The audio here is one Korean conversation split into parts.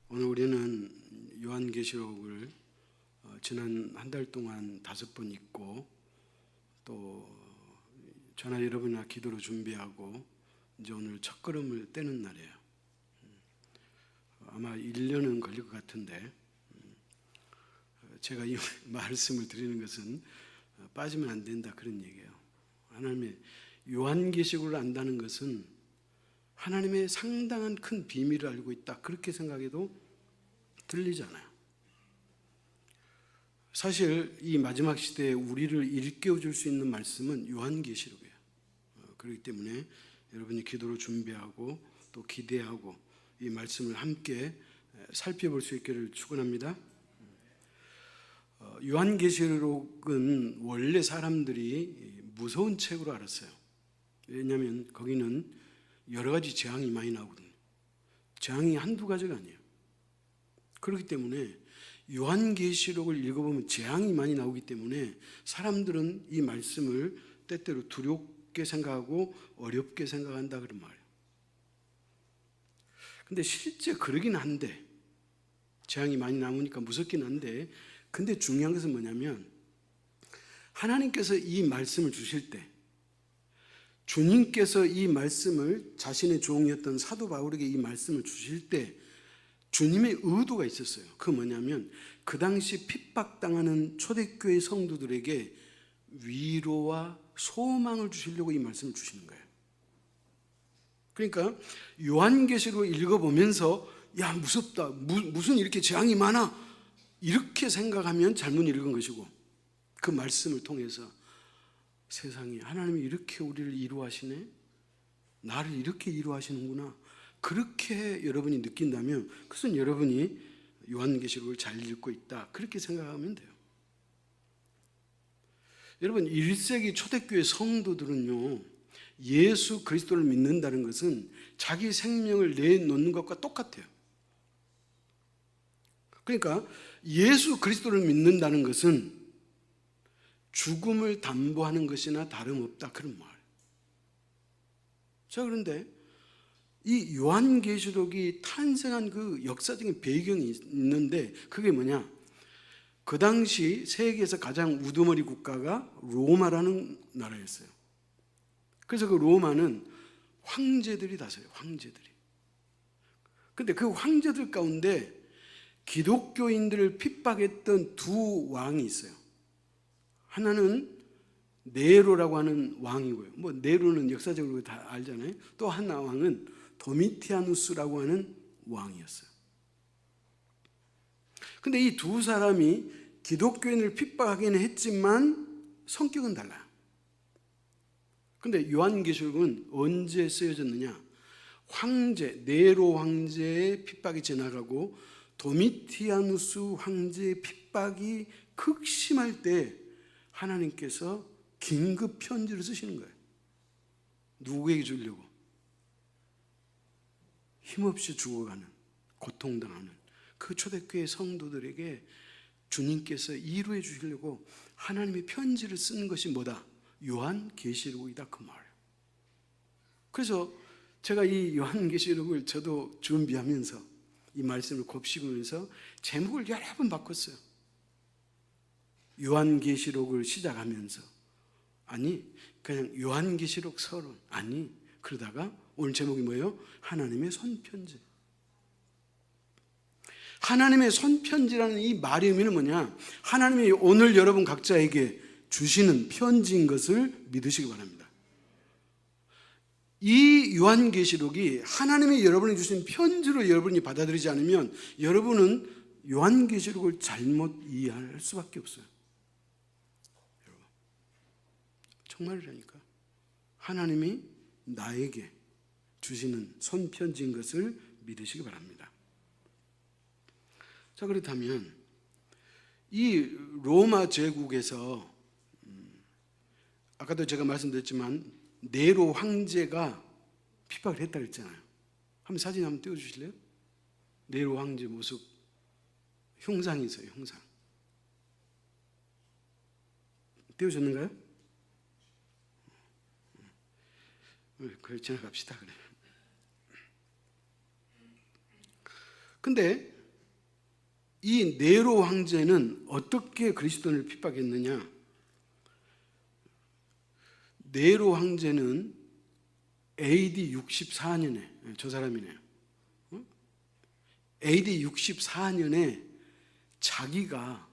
오늘 우리는 요한계시록을 지난 한 달 동안 5번 읽고 또 저나 여러분이나 기도로 준비하고 이제 오늘 첫걸음을 떼는 날이에요. 아마 1년은 걸릴 것 같은데 제가 이 말씀을 드리는 것은 빠지면 안 된다 그런 얘기예요. 하나님의 요한계시록을 안다는 것은 하나님의 상당한 큰 비밀을 알고 있다 그렇게 생각해도 들리잖아요. 사실 이 마지막 시대에 우리를 일깨워 줄 수 있는 말씀은 요한계시록이에요. 그렇기 때문에 여러분이 기도로 준비하고 또 기대하고 이 말씀을 함께 살펴볼 수 있기를 축원합니다. 요한계시록은 원래 사람들이 무서운 책으로 알았어요. 왜냐하면 거기는 여러 가지 재앙이 많이 나오거든요. 재앙이 한두 가지가 아니에요. 그렇기 때문에 요한계시록을 읽어보면 재앙이 많이 나오기 때문에 사람들은 이 말씀을 때때로 두렵게 생각하고 어렵게 생각한다 그런 말이에요. 근데 실제 그러긴 한데 재앙이 많이 나오니까 무섭긴 한데 근데 중요한 것은 뭐냐면 하나님께서 이 말씀을 주실 때 주님께서 이 말씀을 자신의 종이었던 사도 바울에게 이 말씀을 주실 때 주님의 의도가 있었어요. 그 뭐냐면 그 당시 핍박당하는 초대교회 성도들에게 위로와 소망을 주시려고 이 말씀을 주시는 거예요. 그러니까 요한계시록을 읽어보면서 야 무섭다 무슨 이렇게 재앙이 많아 이렇게 생각하면 잘못 읽은 것이고 그 말씀을 통해서 세상에 하나님이 이렇게 우리를 이루하시네 나를 이렇게 이루하시는구나 그렇게 여러분이 느낀다면 그것은 여러분이 요한계시록을 잘 읽고 있다 그렇게 생각하면 돼요. 여러분 1세기 초대교회 성도들은요 예수 그리스도를 믿는다는 것은 자기 생명을 내놓는 것과 똑같아요. 그러니까 예수 그리스도를 믿는다는 것은 죽음을 담보하는 것이나 다름없다 그런 말. 자 그런데 이 요한계시록이 탄생한 그 역사적인 배경이 있는데 그게 뭐냐? 그 당시 세계에서 가장 우두머리 국가가 로마라는 나라였어요. 그래서 그 로마는 황제들이 다스려요. 황제들이. 근데 그 황제들 가운데 기독교인들을 핍박했던 두 왕이 있어요. 하나는 네로라고 하는 왕이고요. 뭐 네로는 역사적으로 다 알잖아요. 또 하나 왕은 도미티아누스라고 하는 왕이었어요. 근데 이 두 사람이 기독교인을 핍박하기는 했지만 성격은 달라요. 근데 요한계시록은 언제 쓰여졌느냐? 황제, 네로 황제의 핍박이 지나가고 도미티아누스 황제의 핍박이 극심할 때 하나님께서 긴급 편지를 쓰시는 거예요. 누구에게 주려고? 힘없이 죽어가는, 고통당하는 그 초대교회 성도들에게 주님께서 이루해 주시려고 하나님의 편지를 쓰는 것이 뭐다? 요한계시록이다 그 말이에요. 그래서 제가 이 요한계시록을 저도 준비하면서 이 말씀을 곱씹으면서 제목을 여러 번 바꿨어요. 요한계시록을 시작하면서 아니 그냥 요한계시록 서론 아니 그러다가 오늘 제목이 뭐예요? 하나님의 손편지. 하나님의 손편지라는 이 말의 의미는 뭐냐? 하나님이 오늘 여러분 각자에게 주시는 편지인 것을 믿으시기 바랍니다. 이 요한계시록이 하나님이 여러분에게 주신 편지로 여러분이 받아들이지 않으면 여러분은 요한계시록을 잘못 이해할 수밖에 없어요. 여러분, 정말이라니까. 하나님이 나에게 주시는 손편지인 것을 믿으시기 바랍니다. 자, 그렇다면 이 로마 제국에서 아까도 제가 말씀드렸지만 네로 황제가 핍박을 했다고 했잖아요. 한번 사진 한번 띄워주실래요? 네로 황제 모습 형상이 있어요. 형상 띄워줬는가요? 그래 지나갑시다. 그래. 근데 이 네로 황제는 어떻게 그리스도인을 핍박했느냐? 네로 황제는 AD 64년에, 저 사람이네요. AD 64년에 자기가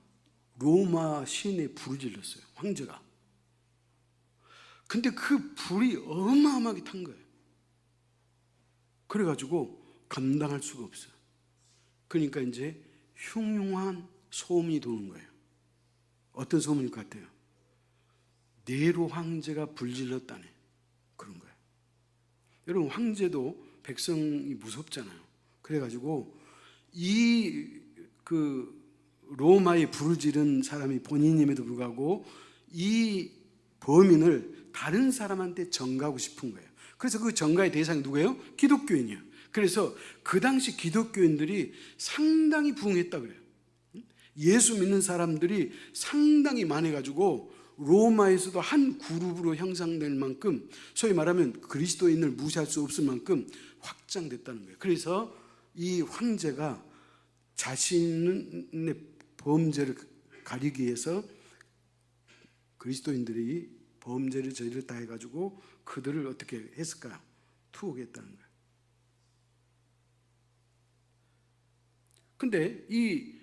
로마 시내에 불을 질렀어요. 황제가. 근데 그 불이 어마어마하게 탄 거예요. 그래가지고 감당할 수가 없어요. 그러니까 이제 흉흉한 소문이 도는 거예요. 어떤 소문일 것 같아요? 네로 황제가 불질렀다네. 그런 거예요. 여러분, 황제도 백성이 무섭잖아요. 그래가지고 로마에 불을 지른 사람이 본인임에도 불구하고 이 범인을 다른 사람한테 전가하고 싶은 거예요. 그래서 그 전가의 대상이 누구예요? 기독교인이에요. 그래서 그 당시 기독교인들이 상당히 부흥했다 그래요. 예수 믿는 사람들이 상당히 많아가지고 로마에서도 한 그룹으로 형성될 만큼, 소위 말하면 그리스도인을 무시할 수 없을 만큼 확장됐다는 거예요. 그래서 이 황제가 자신의 범죄를 가리기 위해서 그리스도인들이 범죄를 저질렀다 해가지고 그들을 어떻게 했을까요? 투옥했다는 거예요. 근데 이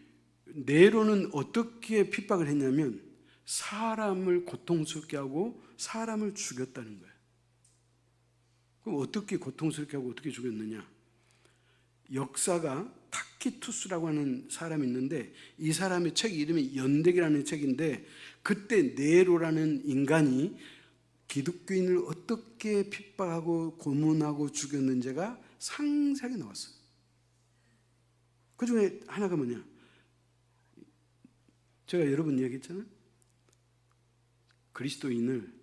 네로는 어떻게 핍박을 했냐면 사람을 고통스럽게 하고 사람을 죽였다는 거예요. 그럼 어떻게 고통스럽게 하고 어떻게 죽였느냐? 역사가 타키투스라고 하는 사람이 있는데 이 사람의 책 이름이 연대기라는 책인데, 그때 네로라는 인간이 기독교인을 어떻게 핍박하고 고문하고 죽였는지가 상세하게 나왔어요. 그 중에 하나가 뭐냐? 제가 여러분 얘기했잖아요. 그리스도인을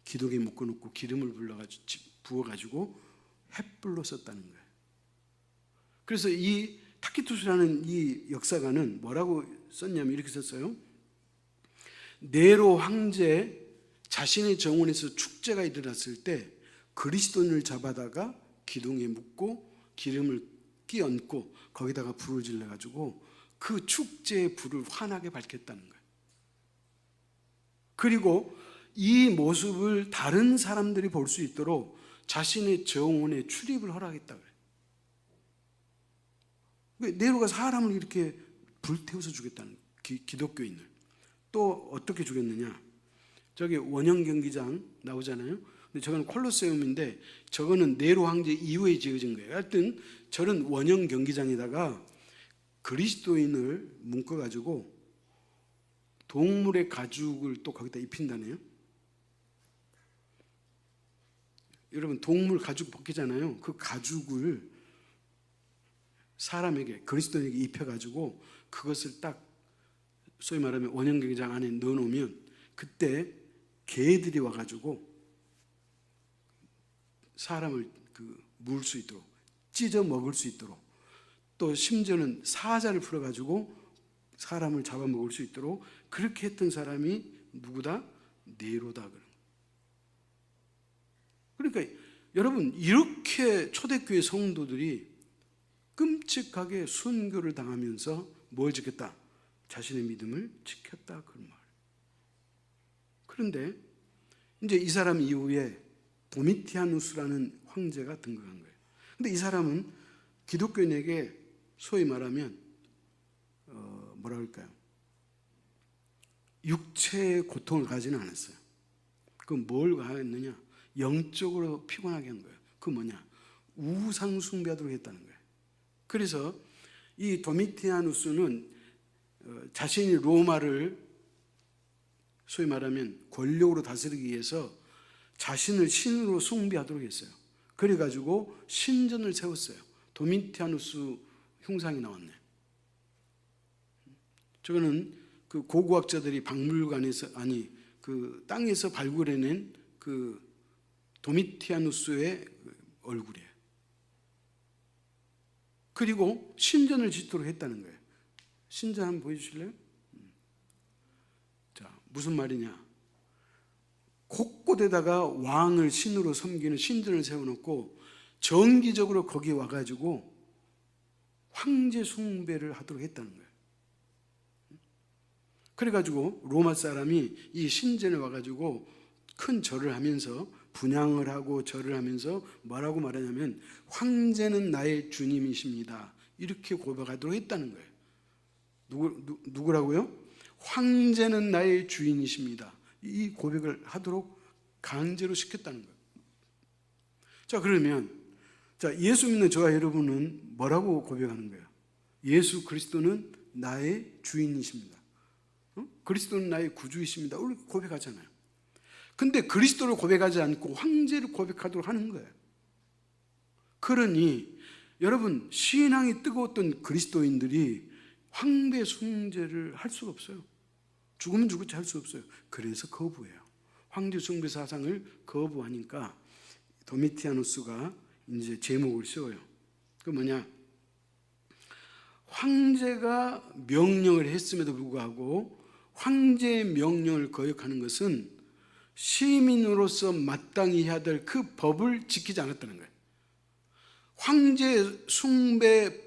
기둥에 묶어놓고 기름을 부어가지고 횃불로 썼다는 거예요. 그래서 이 타키투스라는 이 역사가는 뭐라고 썼냐면 이렇게 썼어요. 네로 황제 자신의 정원에서 축제가 일어났을 때 그리스도인을 잡아다가 기둥에 묶고 기름을 끼얹고 거기다가 불을 질러가지고 그 축제의 불을 환하게 밝혔다는 거예요. 그리고 이 모습을 다른 사람들이 볼 수 있도록 자신의 정원에 출입을 허락했다 그래요. 네로가 사람을 이렇게 불태워서 죽였다는 거예요. 기독교인을. 또 어떻게 죽였느냐? 저기 원형 경기장 나오잖아요. 근데 저거는 콜로세움인데 저거는 네로 황제 이후에 지어진 거예요. 하여튼 저런 원형 경기장에다가 그리스도인을 묶어가지고 동물의 가죽을 또 거기다 입힌다네요. 여러분, 동물 가죽 벗기잖아요. 그 가죽을 사람에게, 그리스도인에게 입혀가지고 그것을 딱 소위 말하면 원형 경기장 안에 넣어놓으면 그때 개들이 와가지고 사람을 물 수 있도록, 찢어 먹을 수 있도록, 또 심지어는 사자를 풀어가지고 사람을 잡아먹을 수 있도록 그렇게 했던 사람이 누구다? 네로다. 그러니까 여러분, 이렇게 초대교회 성도들이 끔찍하게 순교를 당하면서 뭘 지켰다? 자신의 믿음을 지켰다, 그런 말. 그런데 이제 이 사람 이후에 도미티아누스라는 황제가 등극한 거예요. 근데 이 사람은 기독교인에게 소위 말하면 뭐라 그럴까요? 육체의 고통을 가지는 않았어요. 그럼 뭘 가했느냐? 영적으로 피곤하게 한 거예요. 그 뭐냐? 우상 숭배하도록 했다는 거예요. 그래서 이 도미티아누스는 자신이 로마를 소위 말하면 권력으로 다스리기 위해서 자신을 신으로 숭배하도록 했어요. 그래가지고 신전을 세웠어요. 도미티아누스 흉상이 나왔네. 저거는 그 고고학자들이 박물관에서, 아니 그 땅에서 발굴해낸 그 도미티아누스의 얼굴이에요. 그리고 신전을 짓도록 했다는 거예요. 신전 한번 보여주실래요? 자, 무슨 말이냐? 곳곳에다가 왕을 신으로 섬기는 신전을 세워놓고 정기적으로 거기에 와가지고 황제 숭배를 하도록 했다는 거예요. 그래가지고 로마 사람이 이 신전에 와가지고 큰 절을 하면서 분향을 하고 절을 하면서 뭐라고 말하냐면 황제는 나의 주님이십니다. 이렇게 고백하도록 했다는 거예요. 누구라고요? 황제는 나의 주인이십니다. 이 고백을 하도록 강제로 시켰다는 거예요. 자, 그러면 예수 믿는 저와 여러분은 뭐라고 고백하는 거예요? 예수 그리스도는 나의 주인이십니다. 그리스도는 나의 구주이십니다. 우리 고백하잖아요. 근데 그리스도를 고백하지 않고 황제를 고백하도록 하는 거예요. 그러니 여러분, 신앙이 뜨거웠던 그리스도인들이 황배 숭배를 할 수가 없어요. 죽으면 죽었지 할 수 없어요. 그래서 거부해요. 황제 숭배 사상을 거부하니까 도미티아누스가 이제 제목을 세워요. 그 뭐냐? 황제가 명령을 했음에도 불구하고 황제의 명령을 거역하는 것은 시민으로서 마땅히 해야 될 그 법을 지키지 않았다는 거예요. 황제 숭배하도록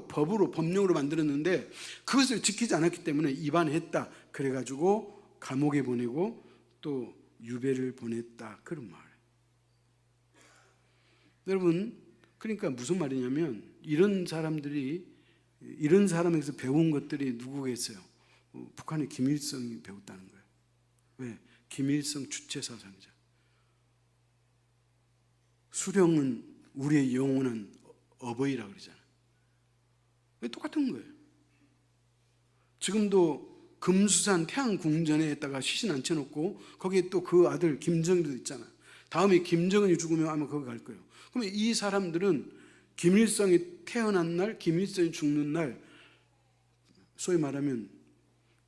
법으로 법령으로 만들었는데 그것을 지키지 않았기 때문에 위반했다. 그래가지고 감옥에 보내고 또 유배를 보냈다. 그런 말이에요. 여러분, 그러니까 무슨 말이냐면 이런 사람에게서 배운 것들이 누구겠어요? 북한의 김일성이 배웠다는 거예요. 왜? 김일성 주체 사상이죠. 수령은 우리의 영원한 어버이라고 그러잖아요. 똑같은 거예요. 지금도 금수산 태양궁전에다가 시신 앉혀놓고 거기에 또 그 아들 김정일도 있잖아요. 다음에 김정은이 죽으면 아마 거기 갈 거예요. 그러면 이 사람들은 김일성이 태어난 날, 김일성이 죽는 날, 소위 말하면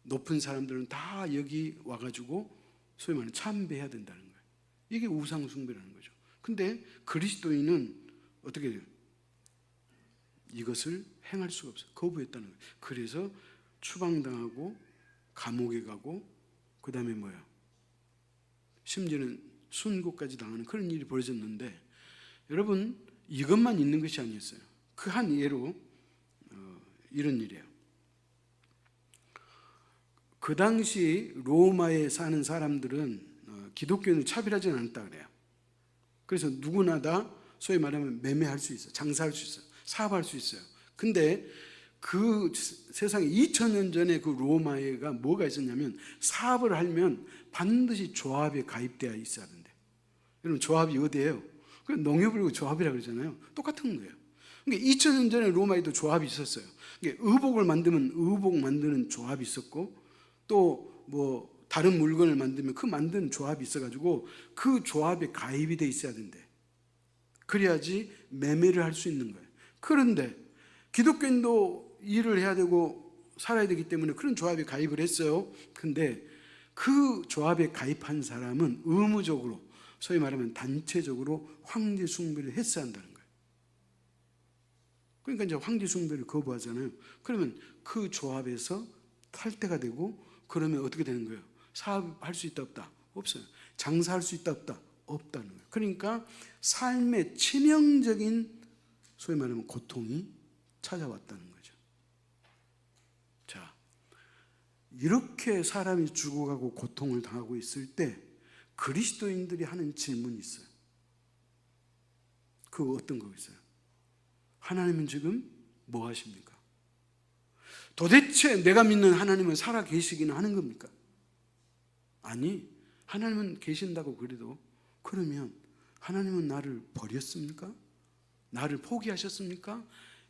높은 사람들은 다 여기 와가지고 소위 말하면 참배해야 된다는 거예요. 이게 우상숭배라는 거죠. 근데 그리스도인은 어떻게 돼요? 이것을 행할 수가 없어요. 거부했다는 거예요. 그래서 추방당하고 감옥에 가고 그 다음에 뭐예요? 심지어는 순고까지 당하는 그런 일이 벌어졌는데 여러분, 이것만 있는 것이 아니었어요. 그 한 예로 이런 일이에요. 그 당시 로마에 사는 사람들은 기독교인을 차별하지는 않았다 그래요. 그래서 누구나 다 소위 말하면 매매할 수 있어요. 장사할 수 있어요. 사업할 수 있어요. 근데 그 세상에 2000년 전에 그 로마에가 뭐가 있었냐면 사업을 하면 반드시 조합에 가입되어 있어야 된대. 여러분, 조합이 어디예요? 농협을 조합이라고 그러잖아요. 똑같은 거예요. 그러니까 2000년 전에 로마에도 조합이 있었어요. 그러니까 의복을 만들면 의복 만드는 조합이 있었고 또 뭐 다른 물건을 만들면 그 만드는 조합이 있어가지고 그 조합에 가입이 돼 있어야 된대. 그래야지 매매를 할 수 있는 거예요. 그런데 기독교인도 일을 해야 되고 살아야 되기 때문에 그런 조합에 가입을 했어요. 근데 그 조합에 가입한 사람은 의무적으로 소위 말하면 단체적으로 황제 숭배를 했어야 한다는 거예요. 그러니까 이제 황제 숭배를 거부하잖아요. 그러면 그 조합에서 탈퇴가 되고 그러면 어떻게 되는 거예요? 사업할 수 있다 없다? 없어요. 장사할 수 있다 없다? 없다는 거예요. 그러니까 삶의 치명적인 소위 말하면 고통이 찾아왔다는 거죠. 자, 이렇게 사람이 죽어가고 고통을 당하고 있을 때 그리스도인들이 하는 질문이 있어요. 그 어떤 거겠어요? 하나님은 지금 뭐 하십니까? 도대체 내가 믿는 하나님은 살아 계시기는 하는 겁니까? 아니, 하나님은 계신다고 그래도 그러면 하나님은 나를 버렸습니까? 나를 포기하셨습니까?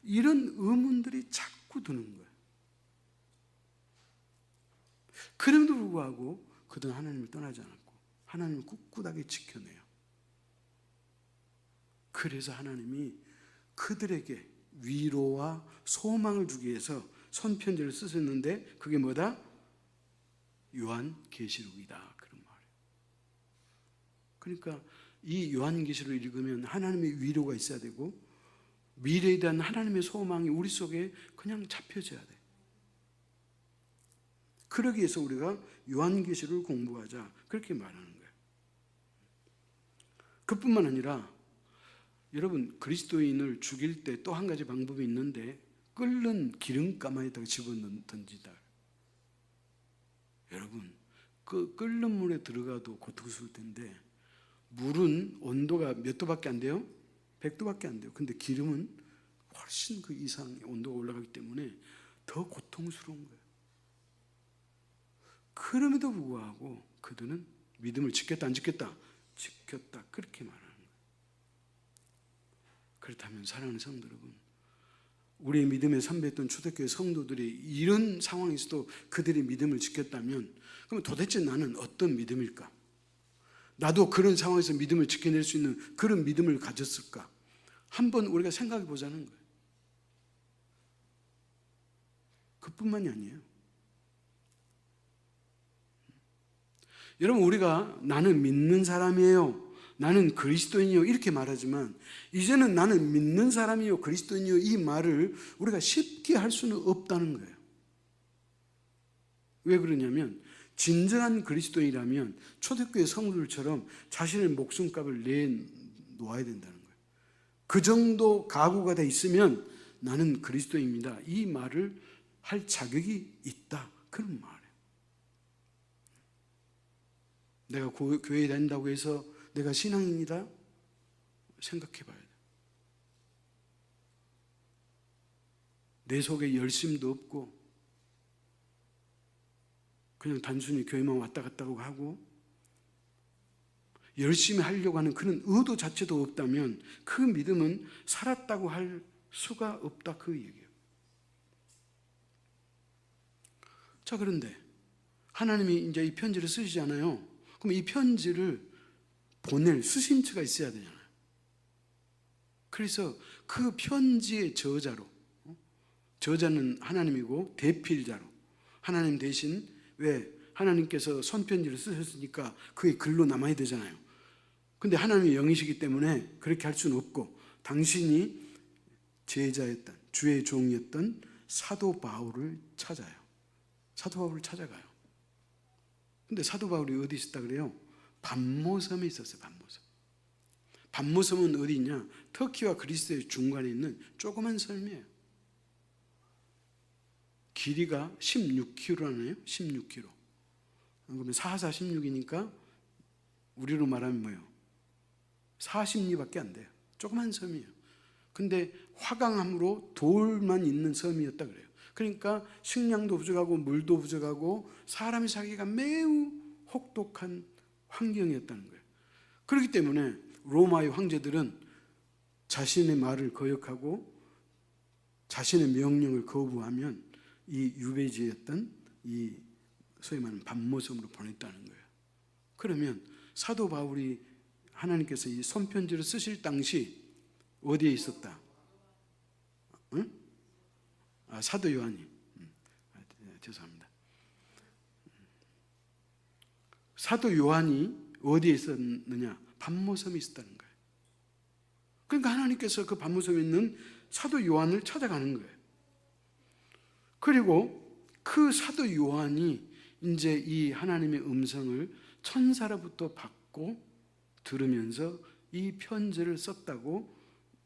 이런 의문들이 자꾸 드는 거예요. 그럼에도 불구하고 그들은 하나님을 떠나지 않았고 하나님을 꿋꿋하게 지켜내요. 그래서 하나님이 그들에게 위로와 소망을 주기 위해서 손편지를 쓰셨는데 그게 뭐다? 요한계시록이다. 그런 말이에요. 그러니까 이 요한계시록을 읽으면 하나님의 위로가 있어야 되고 미래에 대한 하나님의 소망이 우리 속에 그냥 잡혀져야 돼. 그러기 위해서 우리가 요한계시록을 공부하자 그렇게 말하는 거예요. 그뿐만 아니라 여러분, 그리스도인을 죽일 때 또 한 가지 방법이 있는데 끓는 기름가마에다가 집어던지다. 여러분, 그 끓는 물에 들어가도 고통스러울 텐데 물은 온도가 몇 도밖에 안 돼요? 100도밖에 안 돼요. 근데 기름은 훨씬 그 이상의 온도가 올라가기 때문에 더 고통스러운 거예요. 그럼에도 불구하고 그들은 믿음을 지켰다 안 지켰다? 지켰다, 그렇게 말하는 거예요. 그렇다면 사랑하는 성도 여러분, 우리의 믿음에 선배했던 초대교회 성도들이 이런 상황에서도 그들의 믿음을 지켰다면 그럼 도대체 나는 어떤 믿음일까? 나도 그런 상황에서 믿음을 지켜낼 수 있는 그런 믿음을 가졌을까? 한번 우리가 생각해 보자는 거예요. 그뿐만이 아니에요. 여러분, 우리가 나는 믿는 사람이에요, 나는 그리스도인이요 이렇게 말하지만 이제는 나는 믿는 사람이요 그리스도인이요 이 말을 우리가 쉽게 할 수는 없다는 거예요. 왜 그러냐면 진정한 그리스도인이라면 초대교회 성도들처럼 자신의 목숨값을 내놓아야 된다는 거예요. 그 정도 각오가 돼 있으면 나는 그리스도인입니다, 이 말을 할 자격이 있다, 그런 말이에요. 내가 교회에 다닌다고 해서 내가 신앙인이다? 생각해 봐야 돼. 내 속에 열심도 없고 그냥 단순히 교회만 왔다 갔다 하고 열심히 하려고 하는 그런 의도 자체도 없다면 그 믿음은 살았다고 할 수가 없다, 그 얘기예요. 자, 그런데 하나님이 이제 이 편지를 쓰시잖아요. 그럼 이 편지를 보낼 수신처가 있어야 되잖아요. 그래서 그 편지의 저자로, 저자는 하나님이고 대필자로 하나님 대신, 왜? 하나님께서 손편지를 쓰셨으니까 그게 글로 남아야 되잖아요. 근데 하나님의 영이시기 때문에 그렇게 할 수는 없고 당신이 제자였던, 주의 종이었던 사도 바울을 찾아요. 사도 바울을 찾아가요. 근데 사도 바울이 어디 있었다 그래요? 밤모섬에 있었어요. 밤모섬. 밤모섬은 어디 있냐? 터키와 그리스의 중간에 있는 조그만 섬이에요. 길이가 16km라네요. 16km. 그러면 4사 16이니까 우리로 말하면 뭐예요? 40리밖에 안 돼요. 조그만 섬이에요. 근데 화강암으로 돌만 있는 섬이었다 그래요. 그러니까 식량도 부족하고 물도 부족하고 사람이 살기가 매우 혹독한 환경이었다는 거예요. 그렇기 때문에 로마의 황제들은 자신의 말을 거역하고 자신의 명령을 거부하면 이 유배지였던 이 소위 말하는 밤모섬으로 보냈다는 거예요. 그러면 사도 바울이 하나님께서 이 손편지를 쓰실 당시 어디에 있었다? 응? 사도 요한이. 죄송합니다. 사도 요한이 어디에 있었느냐? 밤모섬에 있었다는 거예요. 그러니까 하나님께서 그 밤모섬에 있는 사도 요한을 찾아가는 거예요. 그리고 그 사도 요한이 이제 이 하나님의 음성을 천사로부터 받고 들으면서 이 편지를 썼다고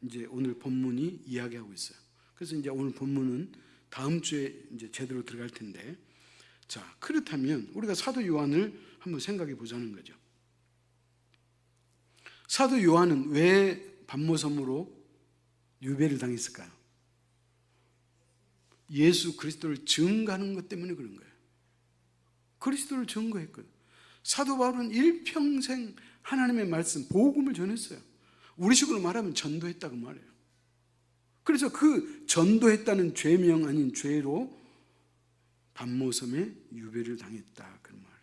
이제 오늘 본문이 이야기하고 있어요. 그래서 이제 오늘 본문은 다음 주에 이제 제대로 들어갈 텐데, 자, 그렇다면 우리가 사도 요한을 한번 생각해 보자는 거죠. 사도 요한은 왜 밤모섬으로 유배를 당했을까요? 예수 그리스도를 증거하는 것 때문에 그런 거예요. 그리스도를 증거했거든. 사도 바울은 일평생 하나님의 말씀, 복음을 전했어요. 우리식으로 말하면 전도했다고 말해요. 그래서 그 전도했다는 죄명 아닌 죄로 밤모섬에 유배를 당했다, 그런 말이에요.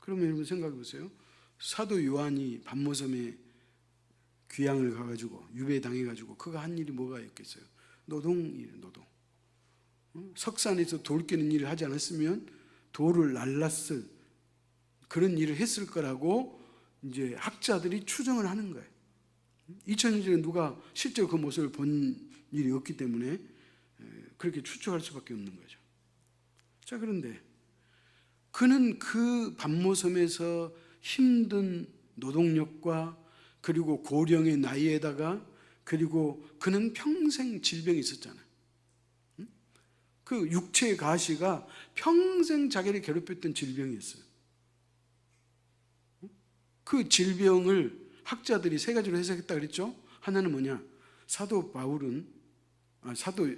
그러면 여러분 생각해 보세요. 사도 요한이 밤모섬에 귀향을 가가지고 유배 당해가지고 그가 한 일이 뭐가 있겠어요? 노동이에요, 노동. 석산에서 돌 깨는 일을 하지 않았으면 돌을 날랐을 그런 일을 했을 거라고 이제 학자들이 추정을 하는 거예요. 2000년 전에 누가 실제로 그 모습을 본 일이 없기 때문에 그렇게 추측할 수밖에 없는 거죠. 자, 그런데 그는 그 밤모섬에서 힘든 노동력과 그리고 고령의 나이에다가 그리고 그는 평생 질병이 있었잖아요. 그 육체의 가시가 평생 자기를 괴롭혔던 질병이었어요. 그 질병을 학자들이 세 가지로 해석했다 그랬죠. 하나는 뭐냐? 사도 바울은 사도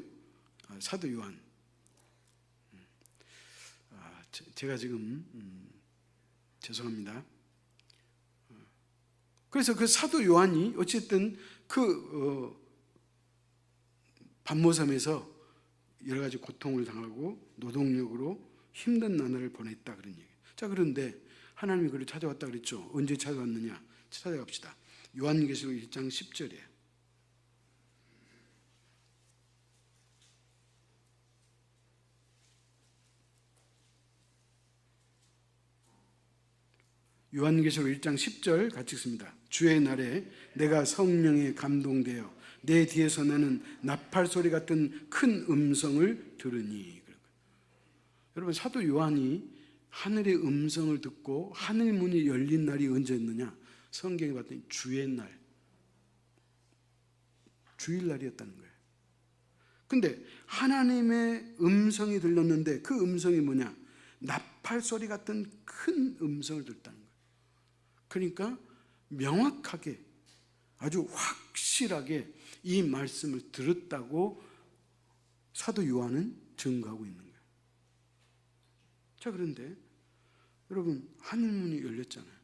요한. 제가 지금 죄송합니다. 그래서 그 사도 요한이 어쨌든 그 반모섬에서 여러 가지 고통을 당하고 노동력으로 힘든 나날을 보냈다 그런 얘기예요. 자, 그런데 하나님이 그를 찾아왔다 그랬죠. 언제 찾아왔느냐? 찾아갑시다. 요한계시록 1장 10절이에요. 요한계시록 1장 10절 같이 읽습니다. 주의 날에 내가 성령에 감동되어 내 뒤에서 나는 나팔 소리 같은 큰 음성을 들으니. 여러분, 사도 요한이 하늘의 음성을 듣고 하늘 문이 열린 날이 언제였느냐? 성경에 봤더니 주의 날, 주일날이었다는 거예요. 근데 하나님의 음성이 들렸는데 그 음성이 뭐냐? 나팔 소리 같은 큰 음성을 들었다는 거예요. 그러니까 명확하게, 아주 확실하게 이 말씀을 들었다고 사도 요한은 증거하고 있는 거예요. 자, 그런데 여러분, 하늘문이 열렸잖아요.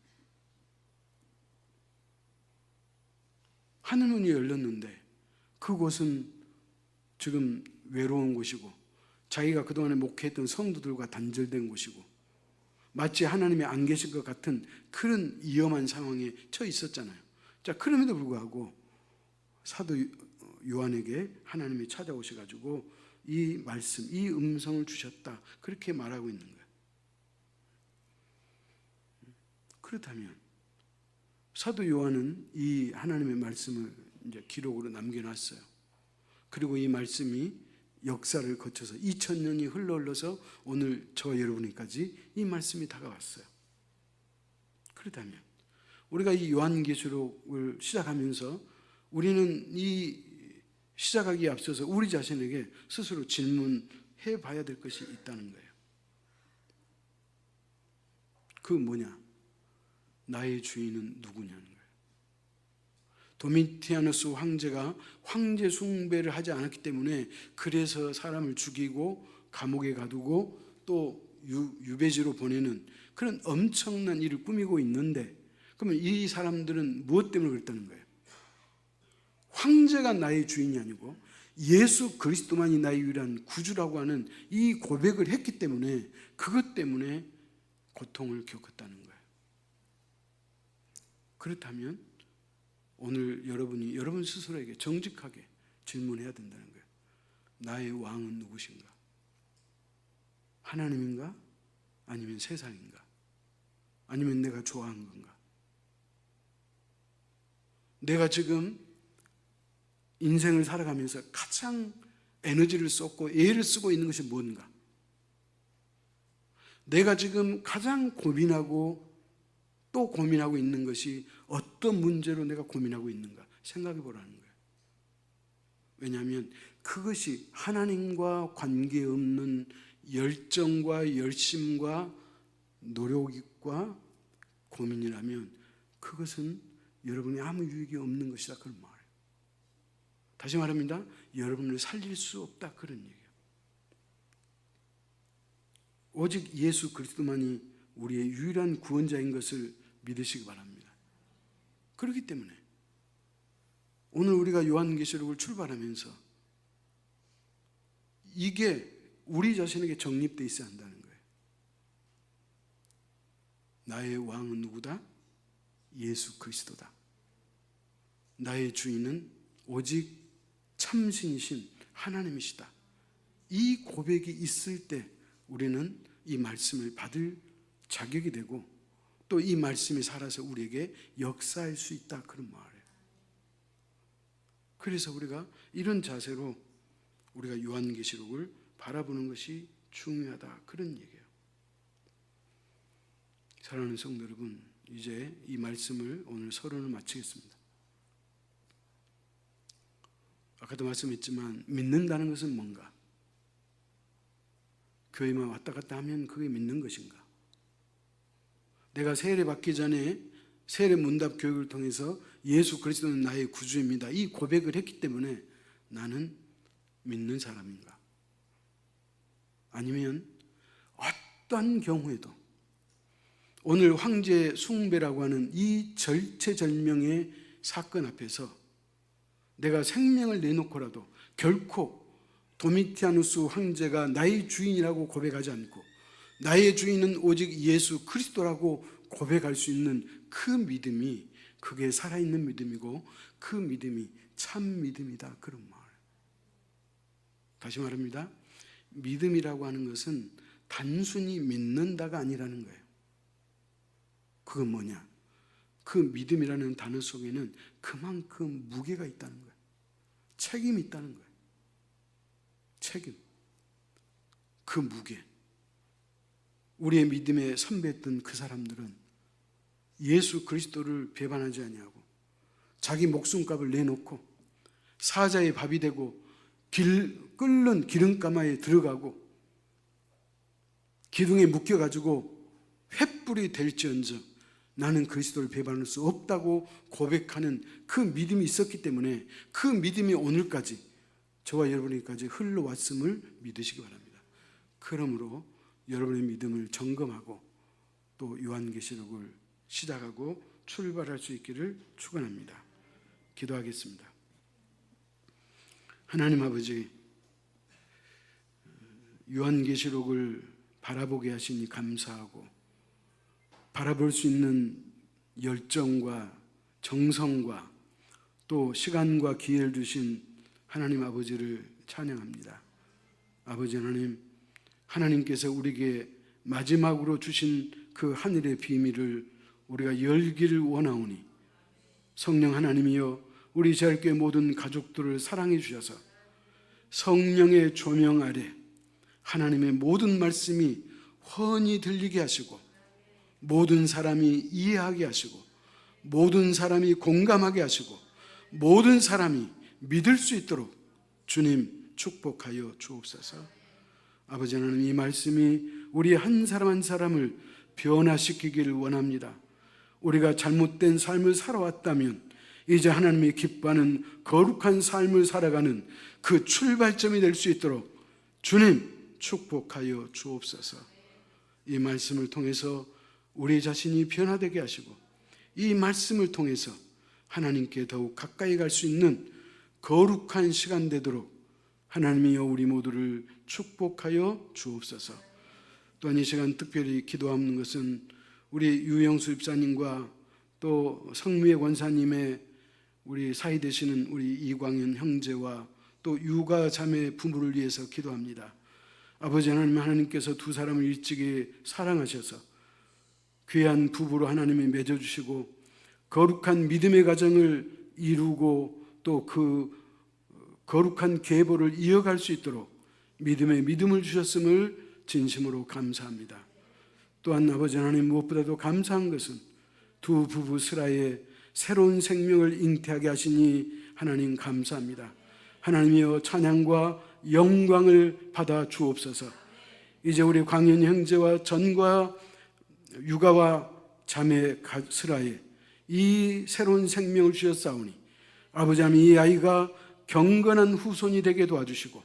하늘문이 열렸는데 그곳은 지금 외로운 곳이고 자기가 그동안에 목회했던 성도들과 단절된 곳이고 마치 하나님이 안 계실 것 같은 그런 위험한 상황에 처해 있었잖아요. 자, 그럼에도 불구하고 사도 요한에게 하나님이 찾아오셔가지고 이 말씀, 이 음성을 주셨다, 그렇게 말하고 있는 거예요. 그렇다면 사도 요한은 이 하나님의 말씀을 이제 기록으로 남겨놨어요. 그리고 이 말씀이 역사를 거쳐서 2000년이 흘러서 오늘 저 여러분에까지 이 말씀이 다가왔어요. 그렇다면 우리가 이 요한계시록을 시작하면서 우리는 이 시작하기에 앞서서 우리 자신에게 스스로 질문해 봐야 될 것이 있다는 거예요. 그 뭐냐? 나의 주인은 누구냐는 거예요. 도미티아누스 황제가 황제 숭배를 하지 않았기 때문에 그래서 사람을 죽이고 감옥에 가두고 또 유배지로 보내는 그런 엄청난 일을 꾸미고 있는데, 그러면 이 사람들은 무엇 때문에 그랬다는 거예요? 황제가 나의 주인이 아니고 예수 그리스도만이 나의 유일한 구주라고 하는 이 고백을 했기 때문에 그것 때문에 고통을 겪었다는 거예요. 그렇다면 오늘 여러분이 여러분 스스로에게 정직하게 질문해야 된다는 거예요. 나의 왕은 누구신가? 하나님인가? 아니면 세상인가? 아니면 내가 좋아하는 건가? 내가 지금 인생을 살아가면서 가장 에너지를 쏟고 애를 쓰고 있는 것이 뭔가? 내가 지금 가장 고민하고 또 고민하고 있는 것이 어떤 문제로 내가 고민하고 있는가 생각해 보라는 거예요. 왜냐하면 그것이 하나님과 관계없는 열정과 열심과 노력과 고민이라면 그것은 여러분이 아무 유익이 없는 것이다, 그런 말이에요. 다시 말합니다. 여러분을 살릴 수 없다, 그런 얘기예요. 오직 예수 그리스도만이 우리의 유일한 구원자인 것을 믿으시기 바랍니다. 그렇기 때문에 오늘 우리가 요한계시록을 출발하면서 이게 우리 자신에게 정립되어 있어야 한다는 거예요. 나의 왕은 누구다? 예수 그리스도다. 나의 주인은 오직 참신이신 하나님이시다. 이 고백이 있을 때 우리는 이 말씀을 받을 자격이 되고 또 이 말씀이 살아서 우리에게 역사할 수 있다, 그런 말이에요. 그래서 우리가 이런 자세로 우리가 요한계시록을 바라보는 것이 중요하다, 그런 얘기예요. 사랑하는 성도 여러분, 이제 이 말씀을 오늘 서론을 마치겠습니다. 아까도 말씀했지만 믿는다는 것은 뭔가? 교회만 왔다 갔다 하면 그게 믿는 것인가? 내가 세례 받기 전에 세례 문답 교육을 통해서 예수 그리스도는 나의 구주입니다, 이 고백을 했기 때문에 나는 믿는 사람인가? 아니면 어떠한 경우에도 오늘 황제 숭배라고 하는 이 절체절명의 사건 앞에서 내가 생명을 내놓고라도 결코 도미티아누스 황제가 나의 주인이라고 고백하지 않고 나의 주인은 오직 예수 그리스도라고 고백할 수 있는 그 믿음이, 그게 살아있는 믿음이고 그 믿음이 참 믿음이다, 그런 말. 다시 말합니다. 믿음이라고 하는 것은 단순히 믿는다가 아니라는 거예요. 그건 뭐냐? 그 믿음이라는 단어 속에는 그만큼 무게가 있다는 거예요. 책임이 있다는 거예요. 책임. 그 무게. 우리의 믿음에 선배했던 그 사람들은 예수 그리스도를 배반하지 아니하고 자기 목숨값을 내놓고 사자의 밥이 되고 끓는 기름가마에 들어가고 기둥에 묶여가지고 횃불이 될지언정 나는 그리스도를 배반할 수 없다고 고백하는 그 믿음이 있었기 때문에 그 믿음이 오늘까지 저와 여러분에게까지 흘러왔음을 믿으시기 바랍니다. 그러므로 여러분의 믿음을 점검하고 또 요한계시록을 시작하고 출발할 수 있기를 축원합니다. 기도하겠습니다. 하나님 아버지, 요한계시록을 바라보게 하시니 감사하고 바라볼 수 있는 열정과 정성과 또 시간과 기회를 주신 하나님 아버지를 찬양합니다. 아버지 하나님, 하나님께서 우리에게 마지막으로 주신 그 하늘의 비밀을 우리가 열기를 원하오니 성령 하나님이여 우리 제일교회 모든 가족들을 사랑해 주셔서 성령의 조명 아래 하나님의 모든 말씀이 훤히 들리게 하시고 모든 사람이 이해하게 하시고 모든 사람이 공감하게 하시고 모든 사람이 믿을 수 있도록 주님 축복하여 주옵소서. 아버지 하나님, 이 말씀이 우리 한 사람 한 사람을 변화시키기를 원합니다. 우리가 잘못된 삶을 살아왔다면 이제 하나님이 기뻐하는 거룩한 삶을 살아가는 그 출발점이 될 수 있도록 주님 축복하여 주옵소서. 이 말씀을 통해서 우리 자신이 변화되게 하시고 이 말씀을 통해서 하나님께 더욱 가까이 갈 수 있는 거룩한 시간 되도록 하나님이여 우리 모두를 축복하여 주옵소서. 또한 이 시간 특별히 기도하는 것은 우리 유영수 집사님과 또 성미애 권사님의 우리 사이 되시는 우리 이광현 형제와 또 육아 자매 부부를 위해서 기도합니다. 아버지 하나님, 하나님께서 두 사람을 일찍이 사랑하셔서 귀한 부부로 하나님이 맺어주시고 거룩한 믿음의 가정을 이루고 또 그 거룩한 계보를 이어갈 수 있도록 믿음의 믿음을 주셨음을 진심으로 감사합니다. 또한 아버지 하나님, 무엇보다도 감사한 것은 두 부부 스라의 새로운 생명을 잉태하게 하시니 하나님 감사합니다. 하나님이여 찬양과 영광을 받아 주옵소서. 이제 우리 광현 형제와 전과 육아와 자매 스라에 이 새로운 생명을 주셨사오니 아버지 하나님, 이 아이가 경건한 후손이 되게 도와주시고